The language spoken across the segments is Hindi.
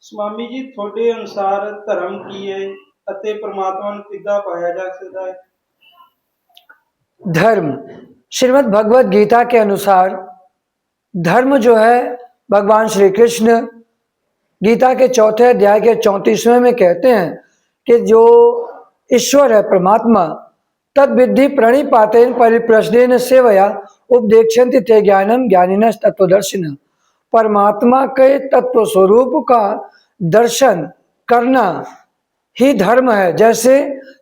स्वामी जी थोड़े अनुसार धर्म की है ਅਤੇ परमात्मा ਨੂੰ ਕਿੱਦਾਂ ਪਾਇਆ ਜਾ ਸਕਦਾ है। धर्म श्रीमद् भगवत गीता के अनुसार धर्म जो है भगवान श्री कृष्ण गीता के चौथे अध्याय के 34वें में कहते हैं कि जो ईश्वर है परमात्मा तद विद्धि प्रणिपातेन परिप्रश्नेन सेवया उपदेक्षन्ति ते ज्ञानम ज्ञानिनः तत्वदर्शिनः। परमात्मा के तत्व स्वरूप का दर्शन करना ही धर्म है। जैसे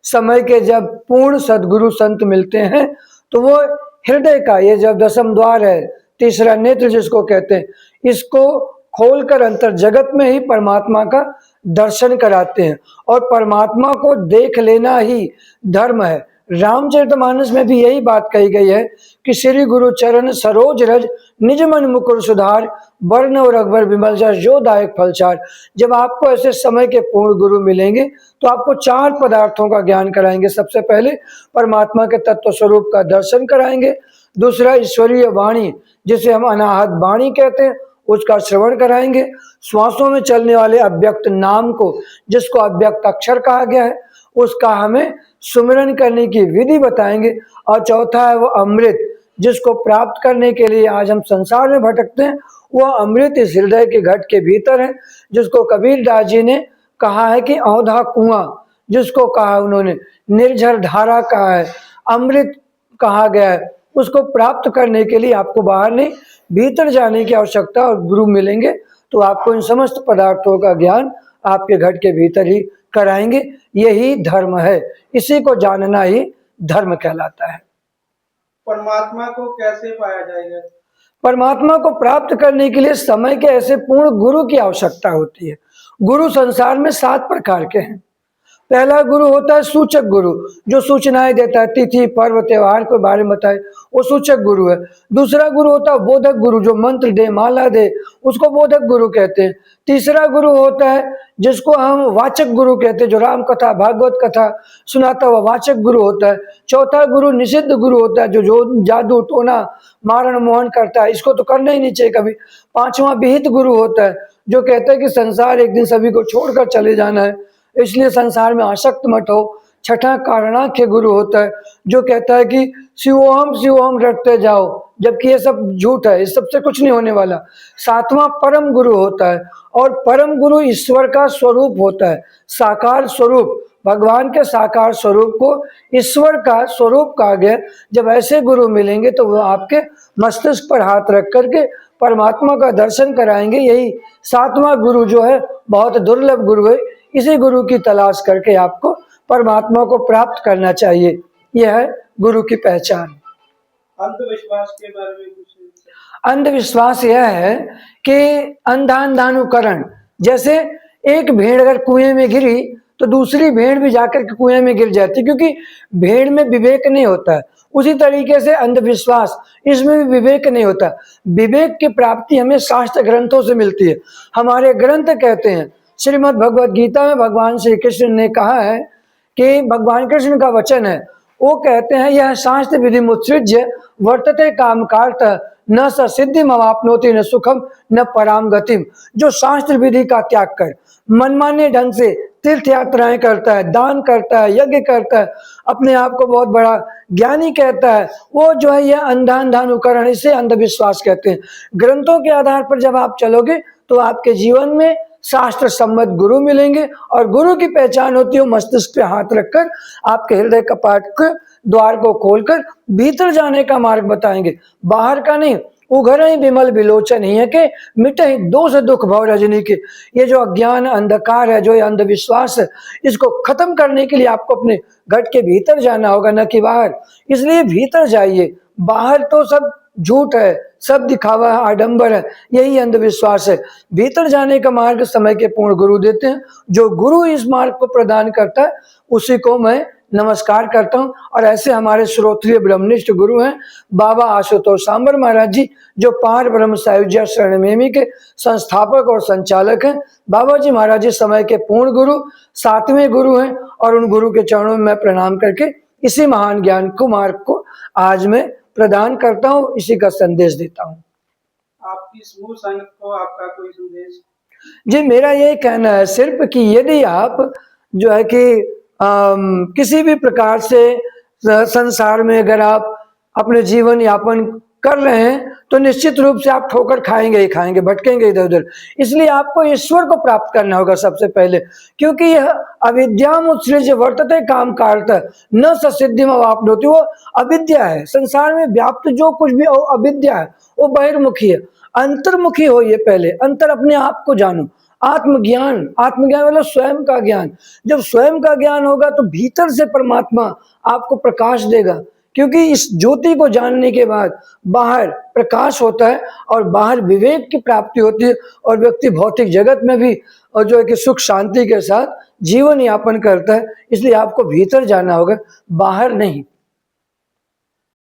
समय के जब पूर्ण सदगुरु संत मिलते हैं तो वो हृदय का ये जब दसम द्वार है, तीसरा नेत्र जिसको कहते हैं, इसको खोलकर अंतर जगत में ही परमात्मा का दर्शन कराते हैं और परमात्मा को देख लेना ही धर्म है। रामचरितमानस में भी यही बात कही गई है कि श्री गुरु चरण सरोज रज निज मन मुकुर सुधार वर्ण और अकबर विमल जस जो दायक फलचार। जब आपको ऐसे समय के पूर्ण गुरु मिलेंगे तो आपको चार पदार्थों का ज्ञान कराएंगे। सबसे पहले परमात्मा के तत्व स्वरूप का दर्शन कराएंगे, दूसरा ईश्वरीय वाणी जिसे हम अनाहत वाणी कहते हैं उसका श्रवण कराएंगे, श्वासों में चलने वाले अव्यक्त नाम को जिसको अव्यक्त अक्षर कहा गया है उसका हमें सुमिरन करने की विधि बताएंगे, और चौथा है वो अमृत जिसको प्राप्त करने के लिए आज हम संसार में भटकते हैं। वह अमृत इस हृदय के घट के भीतर है जिसको कबीर दास जी ने कहा है कि औंधा कुआं जिसको कहा उन्होंने, निर्झर धारा कहा है, अमृत कहा गया है। उसको प्राप्त करने के लिए आपको बाहर नहीं भीतर जाने की आवश्यकता, और गुरु मिलेंगे तो आपको इन समस्त पदार्थों का ज्ञान आपके घट के भीतर ही कराएंगे। यही धर्म है, इसी को जानना ही धर्म कहलाता है। परमात्मा को कैसे पाया जाएगा। परमात्मा को प्राप्त करने के लिए समय के ऐसे पूर्ण गुरु की आवश्यकता होती है। गुरु संसार में 7 प्रकार के हैं। पहला गुरु होता है सूचक गुरु, जो सूचनाएं देता है, तिथि पर्व त्योहार के बारे में बताए, वो सूचक गुरु है। दूसरा गुरु होता है बोधक गुरु, जो मंत्र दे माला दे उसको बोधक गुरु कहते हैं। तीसरा गुरु होता है जिसको हम वाचक गुरु कहते हैं, जो राम कथा भागवत कथा सुनाता हुआ वाचक गुरु होता है। चौथा गुरु निषिद्ध गुरु होता है, जो जादू टोना मारण मोहन करता है, इसको तो करना ही नहीं चाहिए कभी। पांचवा विहित गुरु होता है जो कहता है कि संसार एक दिन सभी को छोड़कर चले जाना है, इसलिए संसार में आसक्त मत हो। छठा कारणाख्य गुरु होता है जो कहता है कि शिवोहम रटते जाओ, जबकि ये सब झूठ है, इस सबसे कुछ नहीं होने वाला। सातवां परम गुरु होता है, और परम गुरु ईश्वर का स्वरूप होता है, साकार स्वरूप, भगवान के साकार स्वरूप को ईश्वर का स्वरूप कहा गया। जब ऐसे गुरु मिलेंगे तो वो आपके मस्तिष्क पर हाथ रख करके परमात्मा का दर्शन कराएंगे। यही सातवां गुरु जो है बहुत दुर्लभ गुरु है, इसी गुरु की तलाश करके आपको परमात्मा को प्राप्त करना चाहिए। यह है गुरु की पहचान। अंधविश्वास के बारे में कुछ। अंधविश्वास यह है कि अंधानुकरण, जैसे एक भेड़ अगर कुएं में गिरी तो दूसरी भेड़ भी जाकर के कुएं में गिर जाती, क्योंकि भेड़ में विवेक नहीं होता है। उसी तरीके से अंधविश्वास, इसमें भी विवेक नहीं होता। विवेक की प्राप्ति हमें शास्त्र ग्रंथों से मिलती है। हमारे ग्रंथ कहते हैं, श्रीमद् भगवत गीता में भगवान श्री कृष्ण ने कहा है कि भगवान कृष्ण का वचन है, वो कहते हैं यह शास्त्र विधि मुत्सृज्य वर्तते कामकार्थ न स सिद्धि मवाप्नोति न सुखम न पराम गतिम। जो शास्त्र विधि का त्याग कर मनमाने ढंग से तीर्थ यात्राएं करता है, दान करता है, यज्ञ करता है, अपने आप को बहुत बड़ा ज्ञानी कहता है, वो जो है यह अंधानुकरण, इसे अंधविश्वास कहते हैं। ग्रंथों के आधार पर जब आप चलोगे तो आपके जीवन में शास्त्र सम्मत गुरु मिलेंगे, और गुरु की पहचान होती है मस्तिष्क पे हाथ रखकर आपके हृदय कपाट के द्वार को खोलकर भीतर जाने का मार्ग बताएंगे, बाहर का नहीं। उघर ही विमल विलोचन ही है के मिटे ही दोष दुख भव रजनी के। ये जो अज्ञान अंधकार है, जो ये अंधविश्वास है, इसको खत्म करने के लिए आपको अपने घट के भीतर जाना होगा, न कि बाहर। इसलिए भीतर जाइए, बाहर तो सब झूठ है, सब दिखावा है, आडंबर है, यही अंधविश्वास है। भीतर जाने का मार्ग समय के पूर्ण गुरु देते हैं। जो गुरु इस मार्ग को प्रदान करता है उसी को मैं नमस्कार करता हूं। और ऐसे हमारे श्रोत्रिय ब्रह्मनिष्ठ गुरु हैं बाबा आशुतोष सांबर महाराज जी, जो पार ब्रह्म सायुज्य शरणमेमी के संस्थापक और संचालक हैं। बाबा जी महाराज जी समय के पूर्ण गुरु, 7वें गुरु हैं, और उन गुरु के चरणों में मैं प्रणाम करके इसी महान ज्ञान को मार्ग को आज मैं प्रदान करता हूँ, इसी का संदेश देता हूँ। आपकी समूह संगत को आपका कोई संदेश। जी, मेरा यही कहना है सिर्फ कि यदि आप जो है कि किसी भी प्रकार से संसार में अगर आप अपने जीवन यापन कर रहे हैं तो निश्चित रूप से आप ठोकर खाएंगे ही खाएंगे, भटकेंगे इधर उधर। इसलिए आपको ईश्वर को प्राप्त करना होगा सबसे पहले, क्योंकि यह अविद्याम उत्सृज्य वर्तते काम कारतः न ससिद्धिम अवाप्नोति। वो अविद्या है, संसार में व्याप्त जो कुछ भी अविद्या है वो बहिर्मुखी है। अंतर्मुखी होइए, पहले अंतर अपने आप को जानो। आत्मज्ञान, आत्मज्ञान मतलब स्वयं का ज्ञान। जब स्वयं का ज्ञान होगा तो भीतर से परमात्मा आपको प्रकाश देगा, क्योंकि इस ज्योति को जानने के बाद बाहर प्रकाश होता है और बाहर विवेक की प्राप्ति होती है और व्यक्ति भौतिक जगत में भी और जो है कि सुख शांति के साथ जीवन यापन करता है। इसलिए आपको भीतर जाना होगा, बाहर नहीं।